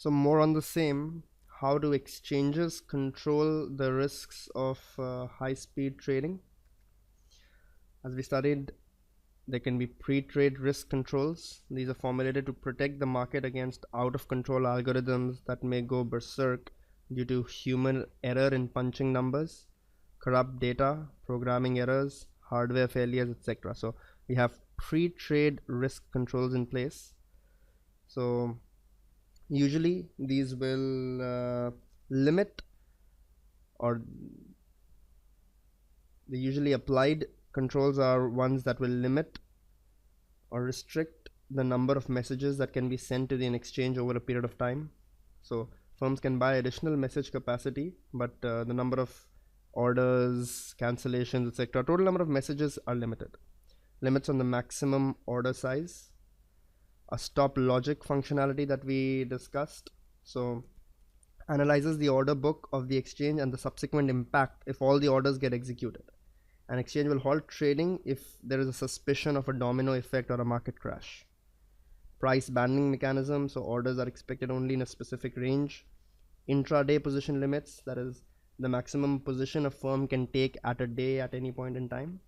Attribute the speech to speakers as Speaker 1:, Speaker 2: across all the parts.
Speaker 1: So more on the same, how do exchanges control the risks of high-speed trading? As we studied, there can be pre-trade risk controls. These are formulated to protect the market against out-of-control algorithms that may go berserk due to human error in punching numbers, corrupt data, programming errors, hardware failures, etc. So we have pre-trade risk controls in place. So usually these will limit, or the usually applied controls are ones that will limit or restrict the number of messages that can be sent to an exchange over a period of time. So firms can buy additional message capacity, but the number of orders, cancellations, etc., total number of messages are limited. Limits on the maximum order size, a stop logic functionality that we discussed. So analyzes the order book of the exchange and the subsequent impact if all the orders get executed. An exchange will halt trading if there is a suspicion of a domino effect or a market crash. Price banding mechanism, so orders are expected only in a specific range. Intraday position limits, that is the maximum position a firm can take at a day at any point in time,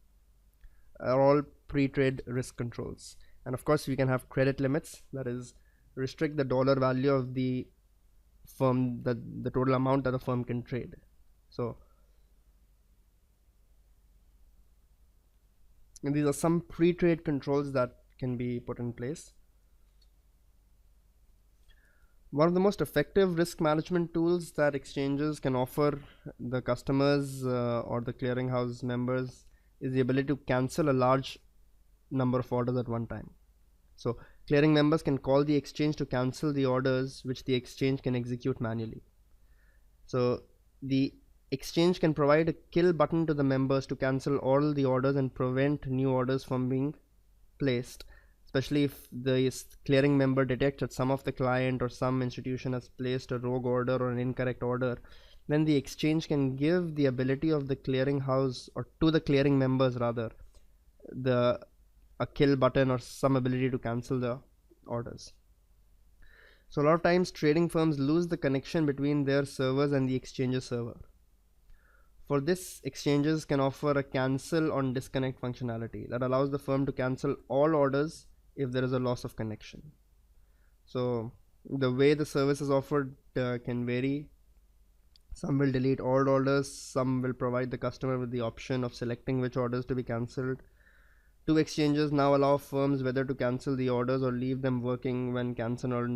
Speaker 1: are all pre-trade risk controls. And of course we can have credit limits, that is restrict the dollar value of the firm, the total amount that a firm can trade. So and these are some pre-trade controls that can be put in place. One of the most effective risk management tools that exchanges can offer the customers or the clearinghouse members is the ability to cancel a large number of orders at one time. So clearing members can call the exchange to cancel the orders which the exchange can execute manually. So the exchange can provide a kill button to the members to cancel all the orders and prevent new orders from being placed, especially if the clearing member detects that some of the client or some institution has placed a rogue order or an incorrect order. Then the exchange can give the ability of the clearing house, or to the clearing members rather, a kill button or some ability to cancel the orders. So a lot of times trading firms lose the connection between their servers and the exchange's server. For this, exchanges can offer a cancel on disconnect functionality that allows the firm to cancel all orders if there is a loss of connection. So the way the service is offered can vary. Some will delete all orders, some will provide the customer with the option of selecting which orders to be cancelled. Two exchanges now allow firms whether to cancel the orders or leave them working when cancel or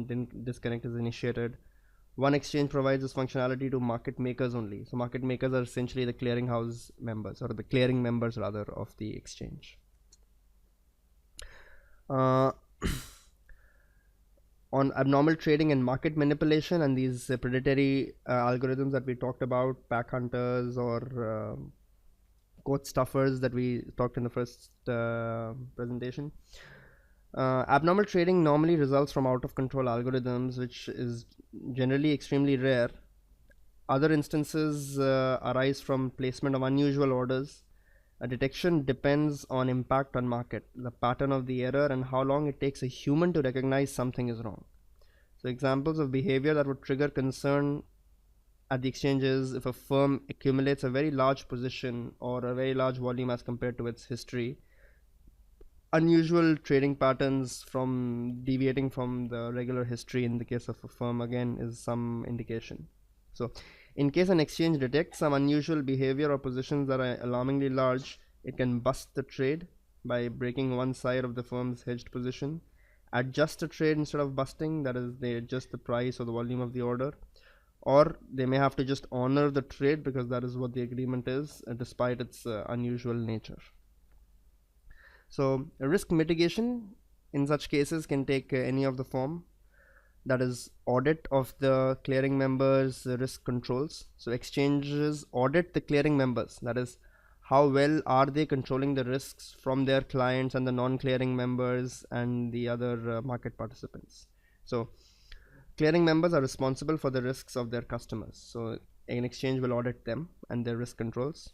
Speaker 1: disconnect is initiated. One exchange provides this functionality to market makers only. So market makers are essentially the clearinghouse members, or the clearing members rather, of the exchange. On abnormal trading and market manipulation and these predatory algorithms that we talked about, pack hunters or quote stuffers that we talked in the first presentation. Abnormal trading normally results from out of control algorithms, which is generally extremely rare. Other instances arise from placement of unusual orders. A detection depends on impact on market, the pattern of the error, and how long it takes a human to recognize something is wrong. So examples of behavior that would trigger concern at the exchanges: if a firm accumulates a very large position or a very large volume as compared to its history, unusual trading patterns from deviating from the regular history in the case of a firm again is some indication. So in case an exchange detects some unusual behavior or positions that are alarmingly large, it can bust the trade by breaking one side of the firm's hedged position, adjust the trade instead of busting, that is, they adjust the price or the volume of the order, or they may have to just honor the trade because that is what the agreement is, despite its unusual nature. So risk mitigation in such cases can take any of the form, that is audit of the clearing members' risk controls. So exchanges audit the clearing members, that is how well are they controlling the risks from their clients and the non-clearing members and the other market participants. So clearing members are responsible for the risks of their customers, so an exchange will audit them and their risk controls.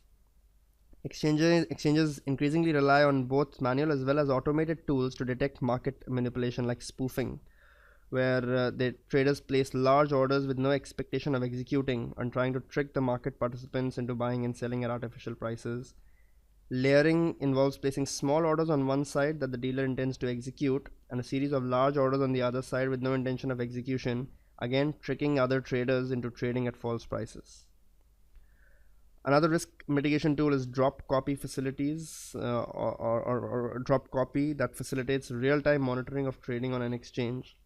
Speaker 1: Exchanges increasingly rely on both manual as well as automated tools to detect market manipulation like spoofing, where the traders place large orders with no expectation of executing and trying to trick the market participants into buying and selling at artificial prices. Layering involves placing small orders on one side that the dealer intends to execute and a series of large orders on the other side with no intention of execution, again tricking other traders into trading at false prices. Another risk mitigation tool is drop copy facilities or drop copy that facilitates real-time monitoring of trading on an exchange.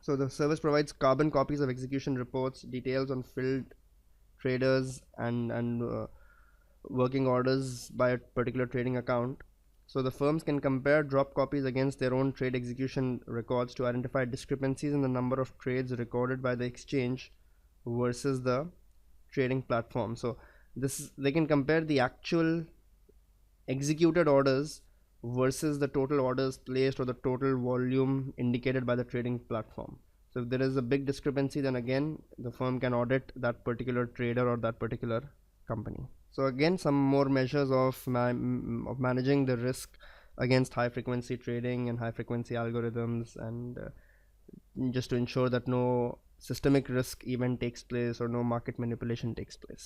Speaker 1: So the service provides carbon copies of execution reports, details on filled traders and working orders by a particular trading account. So the firms can compare drop copies against their own trade execution records to identify discrepancies in the number of trades recorded by the exchange versus the trading platform. So they can compare the actual executed orders versus the total orders placed or the total volume indicated by the trading platform. So if there is a big discrepancy, then again the firm can audit that particular trader or that particular company. So again, some more measures of managing the risk against high frequency trading and high frequency algorithms, and just to ensure that no systemic risk event takes place or no market manipulation takes place.